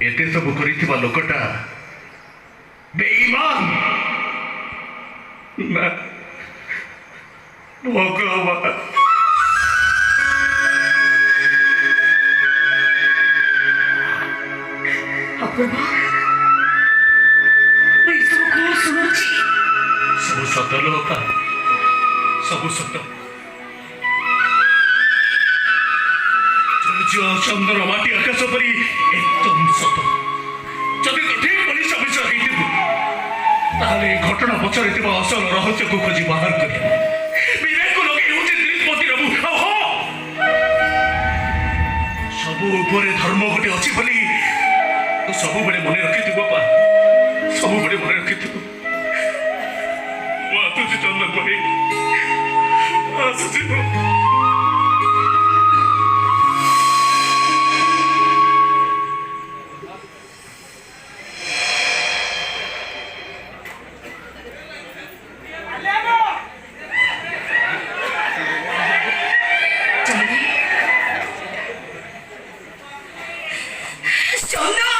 एते सब करिथिबा लोकटा बेईमान ना भगवान अपूर्वा मैं सब को सुनुची सब सत लोका सब सत चंद्र माटी आकाश परी एकदम सत जदि ठीक पुलिस अफिसर ताहले घटना पछरे थिबा असल रहस्य को खोजी बाहर करिया विवेक लगे होचे दिलीपति बाबू सब ऊपर धर्म गोटे अछि बोली सब बड़े मन रखिथिबो पा सब बड़े मन रखिथिबो तुझे चंद्र भाई आसुची चंद्र